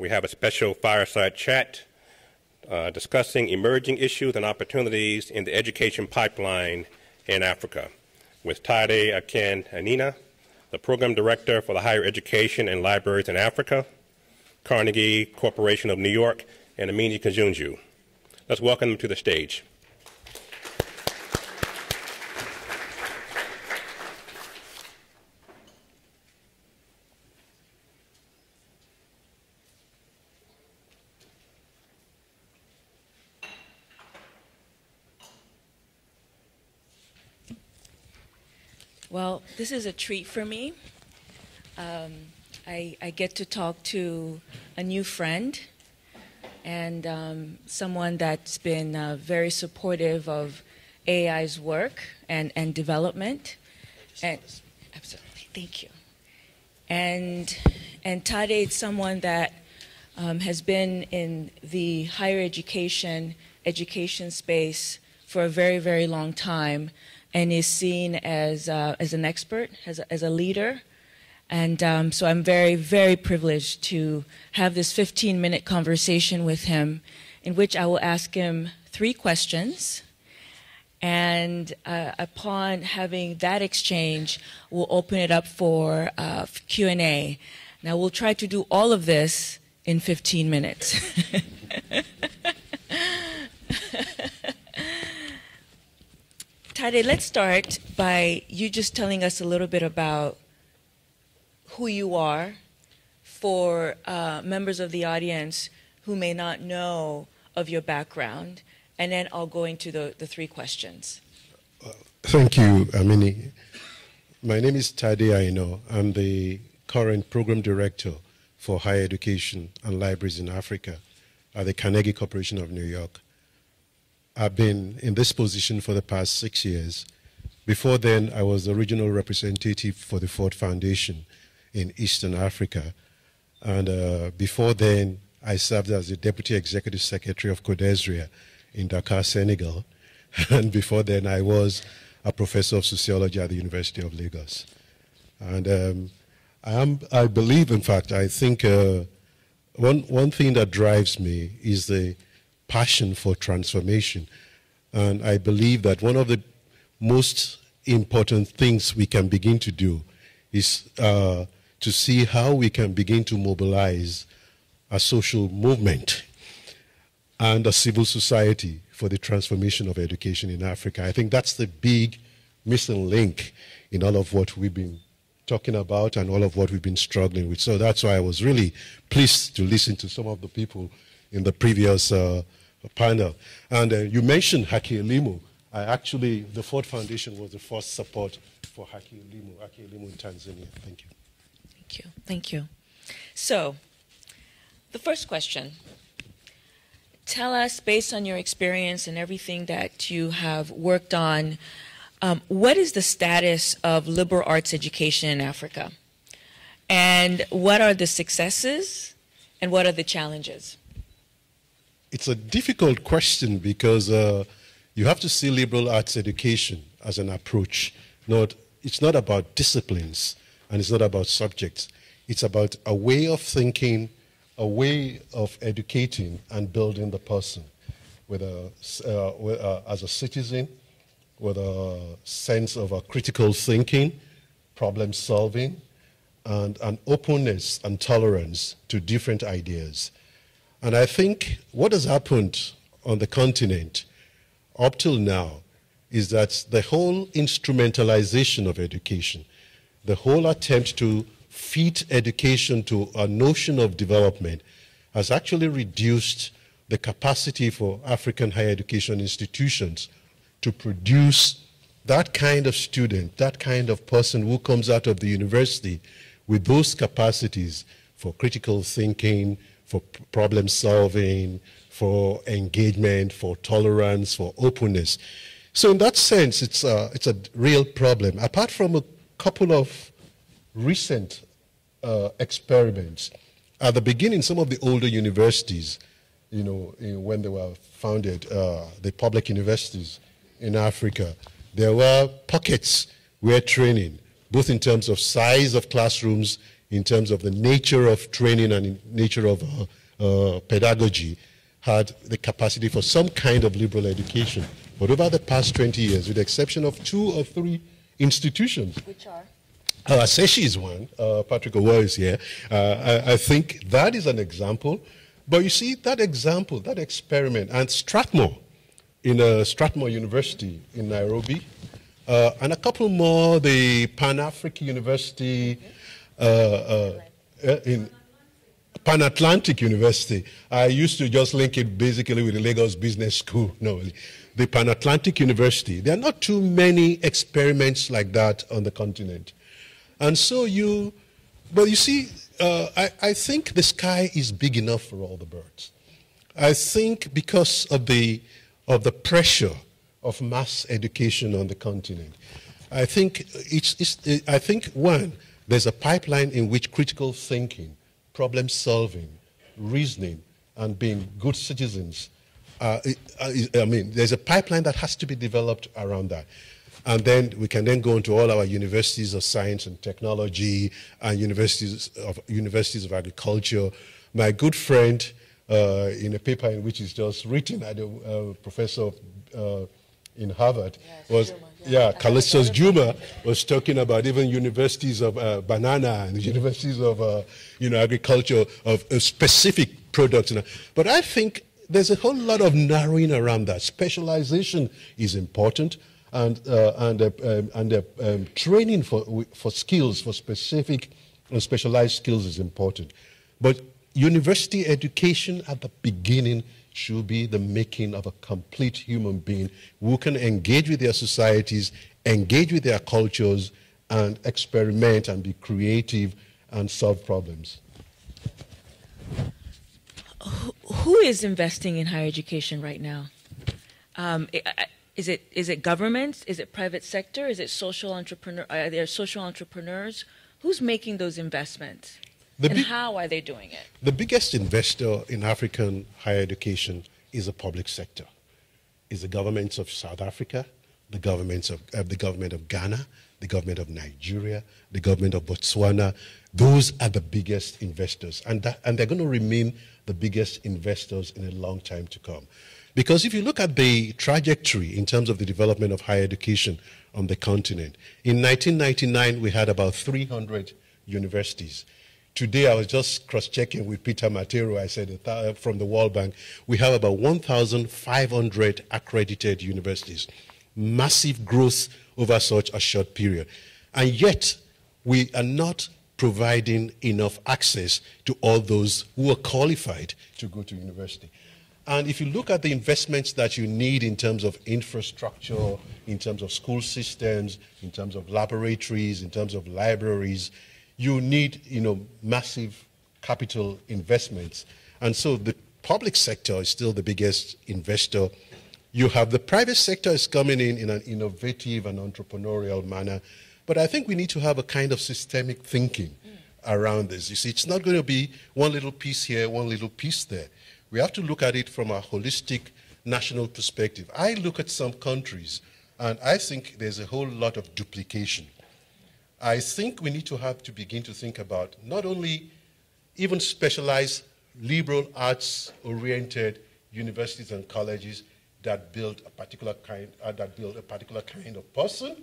We have a special fireside chat discussing emerging issues and opportunities in the education pipeline in Africa with Tade Akin Aina, the Program Director for the Higher Education and Libraries in Africa, Carnegie Corporation of New York, and Amini Kajunju. Let's welcome them to the stage. Well, this is a treat for me. I get to talk to a new friend and someone that's been very supportive of AI's work and development. And absolutely, thank you. And Tade is someone that has been in the higher education space for a very, very long time, and is seen as an expert, as a leader. And so I'm very, very privileged to have this 15-minute conversation with him in which I will ask him 3 questions. And upon having that exchange, we'll open it up for Q&A. Now, we'll try to do all of this in 15 minutes. Tade, let's start by you just telling us a little bit about who you are for members of the audience who may not know of your background, and then I'll go into the 3 questions. Thank you, Amini. My name is Tade Aina. I'm the current Program Director for Higher Education and Libraries in Africa at the Carnegie Corporation of New York. I've been in this position for the past 6 years. Before then, I was the regional representative for the Ford Foundation in Eastern Africa. And before then, I served as the Deputy Executive Secretary of CODESRIA in Dakar, Senegal. And before then, I was a professor of sociology at the University of Lagos. And I believe, in fact, I think one thing that drives me is the passion for transformation. And I believe that one of the most important things we can begin to do is to see how we can begin to mobilize a social movement and a civil society for the transformation of education in Africa. I think that's the big missing link in all of what we've been talking about and all of what we've been struggling with. So that's why I was really pleased to listen to some of the people in the previous panel. And you mentioned Haki Elimu. The Ford Foundation was the first support for Haki Elimu in Tanzania. Thank you. Thank you. Thank you. So, the first question. Tell us, based on your experience and everything that you have worked on, what is the status of liberal arts education in Africa? And what are the successes and what are the challenges? It's a difficult question because you have to see liberal arts education as an approach. It's not about disciplines and it's not about subjects. It's about a way of thinking, a way of educating and building the person as a citizen, with a sense of a critical thinking, problem solving, and an openness and tolerance to different ideas. And I think what has happened on the continent up till now is that the whole instrumentalization of education, the whole attempt to fit education to a notion of development has actually reduced the capacity for African higher education institutions to produce that kind of student, that kind of person who comes out of the university with those capacities for critical thinking, for problem solving, for engagement, for tolerance, for openness. So in that sense, it's a real problem. Apart from a couple of recent experiments, at the beginning, some of the older universities, when they were founded, the public universities in Africa, there were pockets where training, both in terms of size of classrooms, in terms of the nature of training and nature of pedagogy, had the capacity for some kind of liberal education. But over the past 20 years, with the exception of 2 or 3 institutions. Which are? SESHI is one. Patrick Owa is here. I think that is an example. But you see, that example, that experiment, and Strathmore, in Strathmore University in Nairobi, and a couple more, the Pan-African University in Pan-Atlantic University. I used to just link it basically with the Lagos Business School. No, the Pan-Atlantic University. There are not too many experiments like that on the continent. And so but you see, I think the sky is big enough for all the birds. I think because of the pressure of mass education on the continent, I think one, there's a pipeline in which critical thinking, problem solving, reasoning, and being good citizens, there's a pipeline that has to be developed around that. And then we can then go into all our universities of science and technology and universities of agriculture. My good friend, in a paper in which he's just written, a professor in Harvard, Callistus Juma was talking about even universities of banana and universities of agriculture of specific products. But I think there's a whole lot of narrowing around that. Specialization is important. And training for skills, for specific and specialized skills is important. But university education at the beginning should be the making of a complete human being who can engage with their societies, engage with their cultures, and experiment and be creative and solve problems. Who is investing in higher education right now? Is it governments? Is it private sector? Is it social entrepreneur? Are there social entrepreneurs? Who's making those investments? And how are they doing it? The biggest investor in African higher education is the public sector. Is the governments of South Africa, the government of Ghana, the government of Nigeria, the government of Botswana. Those are the biggest investors, and they're going to remain the biggest investors in a long time to come. Because if you look at the trajectory in terms of the development of higher education on the continent, in 1999 we had about 300 universities. Today I was just cross-checking with Peter Matero, I said from the World Bank, we have about 1,500 accredited universities. Massive growth over such a short period. And yet we are not providing enough access to all those who are qualified to go to university. And if you look at the investments that you need in terms of infrastructure, in terms of school systems, in terms of laboratories, in terms of libraries, you need, massive capital investments. And so the public sector is still the biggest investor. You have the private sector is coming in an innovative and entrepreneurial manner. But I think we need to have a kind of systemic thinking around this. You see, it's not going to be one little piece here, one little piece there. We have to look at it from a holistic national perspective. I look at some countries, and I think there's a whole lot of duplication. I think we need to begin to think about not only even specialized liberal arts-oriented universities and colleges that build a particular kind of person,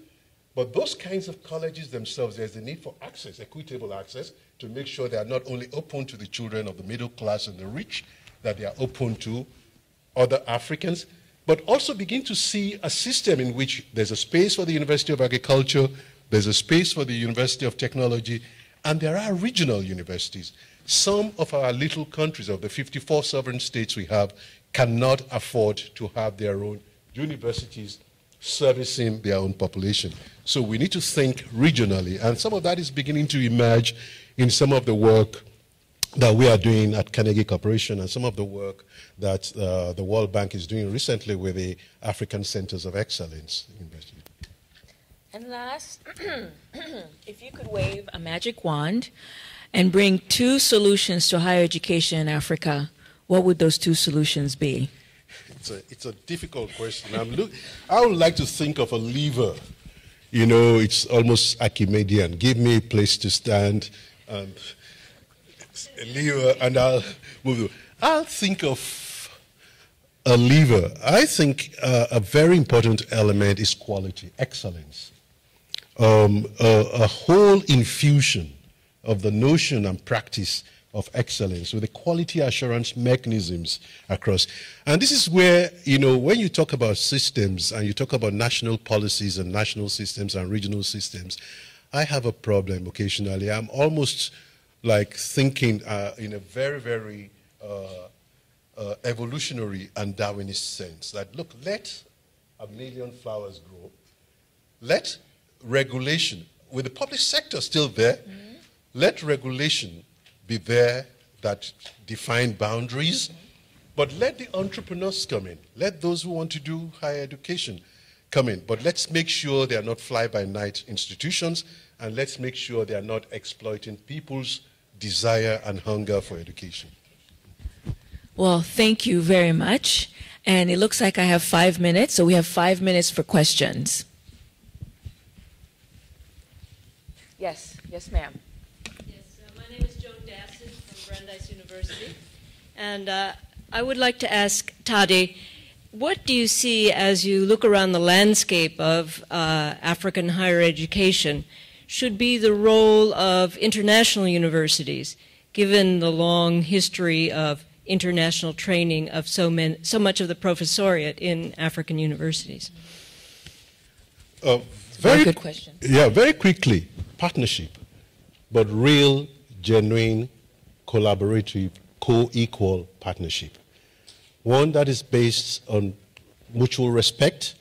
but those kinds of colleges themselves, there's the need for access, equitable access, to make sure they are not only open to the children of the middle class and the rich, that they are open to other Africans, but also begin to see a system in which there's a space for the University of Agriculture, there's a space for the University of Technology, and there are regional universities. Some of our little countries, of the 54 sovereign states we have, cannot afford to have their own universities servicing their own population. So we need to think regionally, and some of that is beginning to emerge in some of the work that we are doing at Carnegie Corporation and some of the work that the World Bank is doing recently with the African Centers of Excellence. And last, if you could wave a magic wand and bring 2 solutions to higher education in Africa, what would those 2 solutions be? It's a difficult question. I would like to think of a lever. It's almost Archimedean. Give me a place to stand, and a lever, and I'll move on. I'll think of a lever. I think a very important element is quality, excellence. A whole infusion of the notion and practice of excellence with the quality assurance mechanisms across. And this is where, you know, when you talk about systems and you talk about national policies and national systems and regional systems, I have a problem occasionally. I'm almost like thinking in a very, very evolutionary and Darwinist sense that, look, let a million flowers grow, let regulation, with the public sector still there, let regulation be there that define boundaries, but let the entrepreneurs come in. Let those who want to do higher education come in. But let's make sure they are not fly-by-night institutions, and let's make sure they are not exploiting people's desire and hunger for education. Well, thank you very much. And it looks like I have 5 minutes, so we have 5 minutes for questions. Yes, yes, ma'am. My name is Joan Dasson from Brandeis University, and I would like to ask Tade, what do you see as you look around the landscape of African higher education should be the role of international universities, given the long history of international training of so much of the professoriate in African universities? Very good question. Yeah, very quickly, partnership, but real, genuine, collaborative, co-equal partnership. One that is based on mutual respect,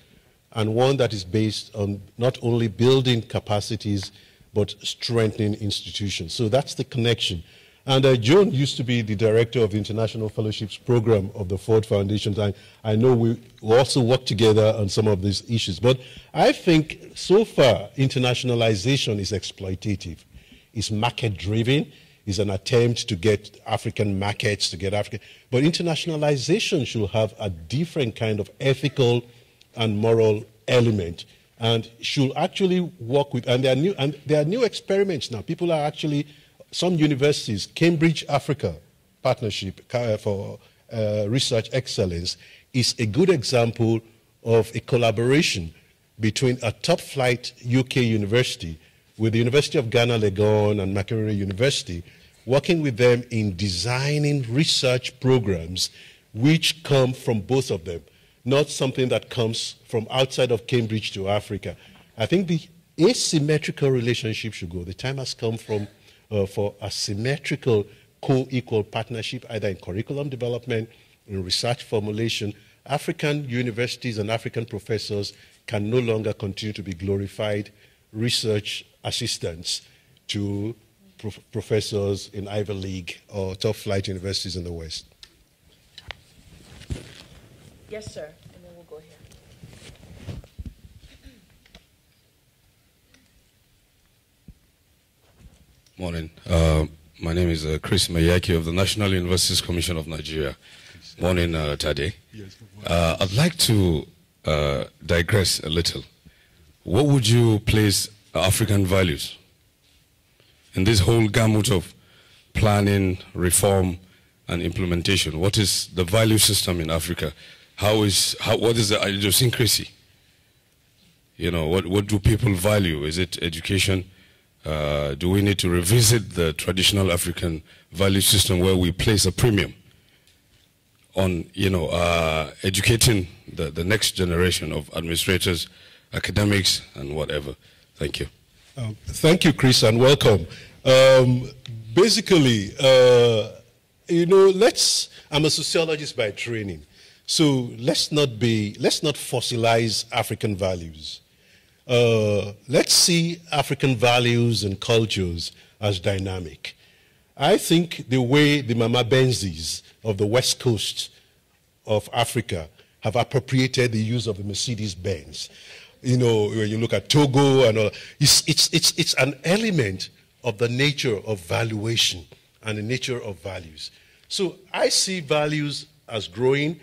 and one that is based on not only building capacities, but strengthening institutions. So that's the connection. And Joan used to be the director of the International Fellowships Program of the Ford Foundation. I know we also work together on some of these issues. But I think so far, internationalization is exploitative. It's market-driven. It's an attempt to get African markets, to get African. But internationalization should have a different kind of ethical and moral element, and should actually work with. And there are new experiments now. People are actually, some universities, Cambridge Africa Partnership for Research Excellence is a good example of a collaboration between a top-flight UK university with the University of Ghana, Legon, and Makerere University, working with them in designing research programs which come from both of them, not something that comes from outside of Cambridge to Africa. I think the asymmetrical relationship should go. The time has come for a symmetrical, co-equal partnership, either in curriculum development, in research formulation. African universities and African professors can no longer continue to be glorified research assistants to professors in Ivy League or top-flight universities in the West. Yes, sir. And then we'll go here. Morning. My name is Chris Mayaki of the National Universities Commission of Nigeria. Morning, Tade. Yes, good morning. I'd like to digress a little. What would you place African values in this whole gamut of planning, reform, and implementation? What is the value system in Africa? What is the idiosyncrasy? You know, what do people value? Is it education? Do we need to revisit the traditional African value system where we place a premium on, you know, educating the next generation of administrators, academics, and whatever? Thank you. Thank you, Chris, and welcome. Basically, you know, I'm a sociologist by training, so let's not fossilize African values. Let's see African values and cultures as dynamic. I think the way the Mama Benzis of the West Coast of Africa have appropriated the use of the Mercedes-Benz, you know, when you look at Togo and all, it's an element of the nature of valuation and the nature of values. So I see values as growing.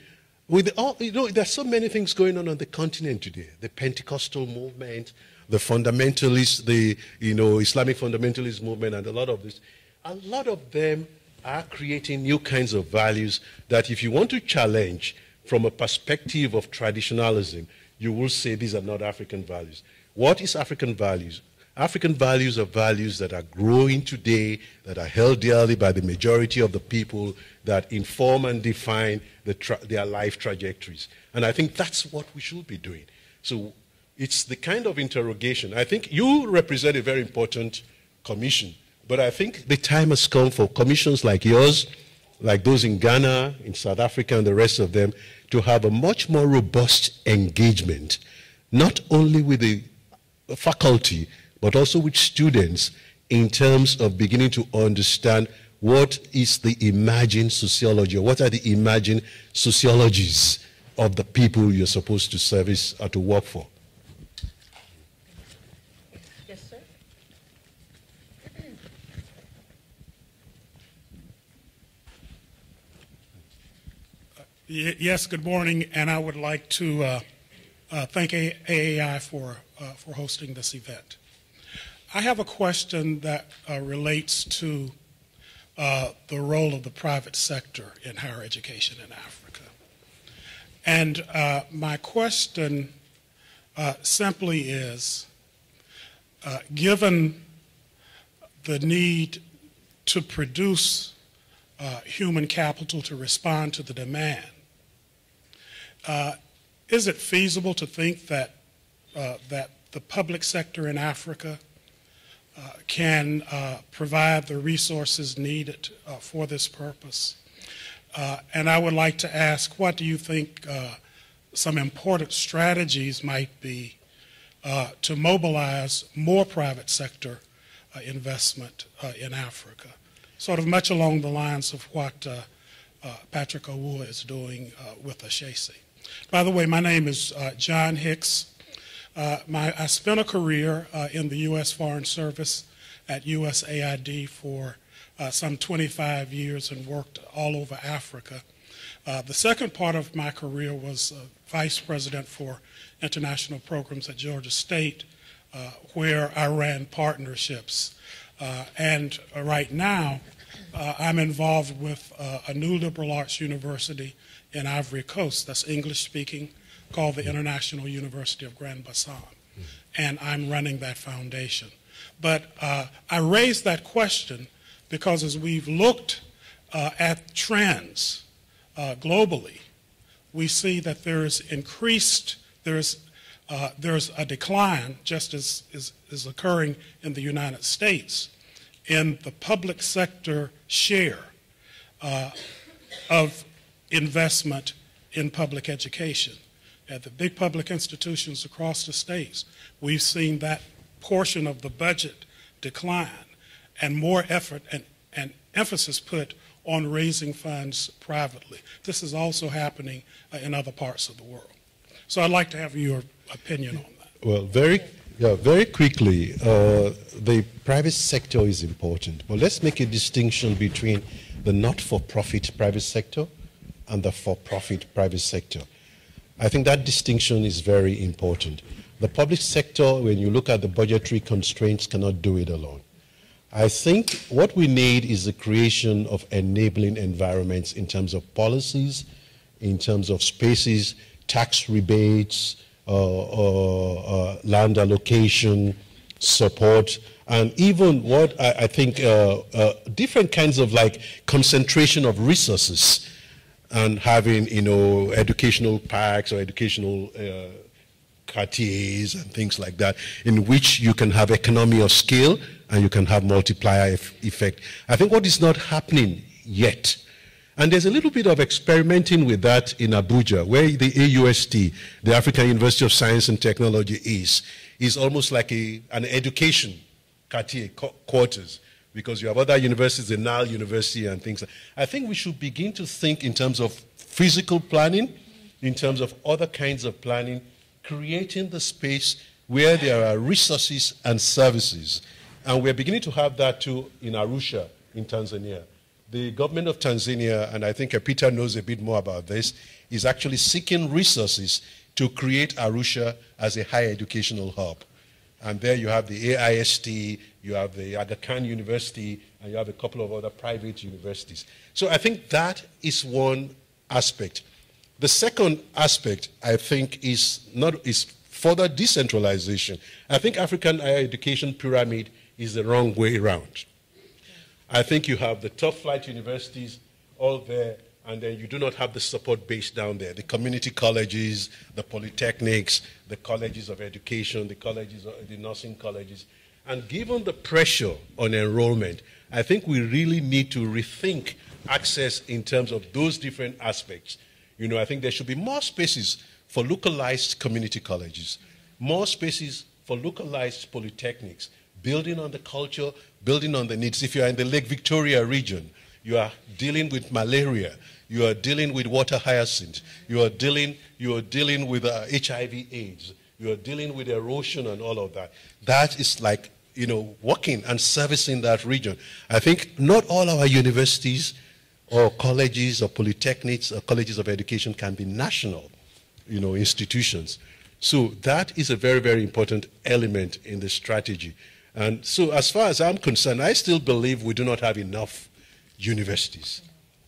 With all, you know, there's so many things going on the continent today. The Pentecostal movement, the fundamentalists, the Islamic fundamentalist movement, and a lot of them are creating new kinds of values that if you want to challenge from a perspective of traditionalism, you will say these are not African values. What is African values? African values are values that are growing today, that are held dearly by the majority of the people, that inform and define their life trajectories. And I think that's what we should be doing. So it's the kind of interrogation. I think you represent a very important commission, but I think the time has come for commissions like yours, like those in Ghana, in South Africa, and the rest of them, to have a much more robust engagement, not only with the faculty, but also with students in terms of beginning to understand what is the emerging sociology, or what are the emerging sociologies of the people you're supposed to service or to work for. Yes, sir. Yes, good morning, and I would like to thank AAI for hosting this event. I have a question that relates to the role of the private sector in higher education in Africa. And my question simply is, given the need to produce human capital to respond to the demand, is it feasible to think that the public sector in Africa can provide the resources needed for this purpose? And I would like to ask, what do you think some important strategies might be to mobilize more private sector investment in Africa? Sort of much along the lines of what Patrick Owuah is doing with Ashesi. By the way, my name is John Hicks. I spent a career in the U.S. Foreign Service at USAID for some 25 years and worked all over Africa. The second part of my career was vice president for international programs at Georgia State, where I ran partnerships. And right now, I'm involved with a new liberal arts university in Ivory Coast that's English-speaking, called the International University of Grand Bassam. And I'm running that foundation. But I raised that question because as we've looked at trends globally, we see that there's a decline, just as is occurring in the United States, in the public sector share of investment in public education. At the big public institutions across the states, we've seen that portion of the budget decline and more effort and emphasis put on raising funds privately. This is also happening in other parts of the world. So I'd like to have your opinion on that. Well, very quickly, the private sector is important, but let's make a distinction between the not-for-profit private sector and the for-profit private sector. I think that distinction is very important. The public sector, when you look at the budgetary constraints, cannot do it alone. I think what we need is the creation of enabling environments in terms of policies, in terms of spaces, tax rebates, land allocation, support, and even what I think different kinds of like concentration of resources, and having, educational parks or educational quartiers and things like that, in which you can have economy of scale and you can have multiplier effect. I think what is not happening yet, and there's a little bit of experimenting with that in Abuja, where the AUST, the African University of Science and Technology, is almost like an education quartier, quarters, because you have other universities, the Nile University and things. I think we should begin to think in terms of physical planning, in terms of other kinds of planning, creating the space where there are resources and services. And we're beginning to have that too in Arusha, in Tanzania. The government of Tanzania, and I think Peter knows a bit more about this, is actually seeking resources to create Arusha as a higher educational hub. And there you have the AIST, you have the Aga Khan University, and you have a couple of other private universities. So I think that is one aspect. The second aspect, I think, is further decentralization. I think African higher education pyramid is the wrong way around. I think you have the top flight universities all there, and then you do not have the support base down there. The community colleges, the polytechnics, the colleges of education, the nursing colleges. And given the pressure on enrollment, I think we really need to rethink access in terms of those different aspects. You know, I think there should be more spaces for localized community colleges, more spaces for localized polytechnics, building on the culture, building on the needs. If you are in the Lake Victoria region, you are dealing with malaria, you are dealing with water hyacinth, you are dealing with HIV/AIDS, you are dealing with erosion and all of that. That is like, you know, working and servicing that region. I think not all our universities or colleges or polytechnics or colleges of education can be national, you know, institutions. So that is a very, very important element in the strategy. And so as far as I'm concerned, I still believe we do not have enough universities.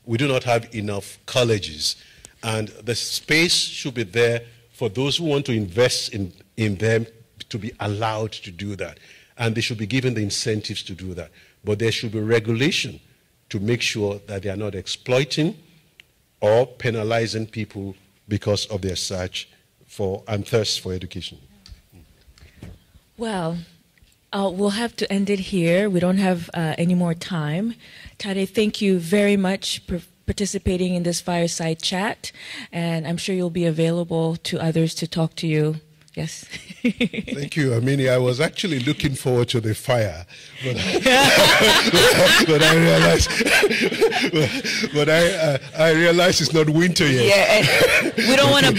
We do not have enough colleges. And the space should be there for those who want to invest in them to be allowed to do that. And they should be given the incentives to do that. But there should be regulation to make sure that they are not exploiting or penalizing people because of their search for and thirst for education. Well, we'll have to end it here. We don't have any more time. Tade, thank you very much for participating in this fireside chat, and I'm sure you'll be available to others to talk to you. Yes. Thank you, Amini. I was actually looking forward to the fire, but I realized it's not winter yet. Yeah, we don't want to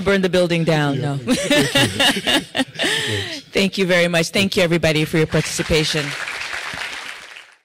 burn the building down. Yeah. No. Thank you very much. Thank you, everybody, for your participation.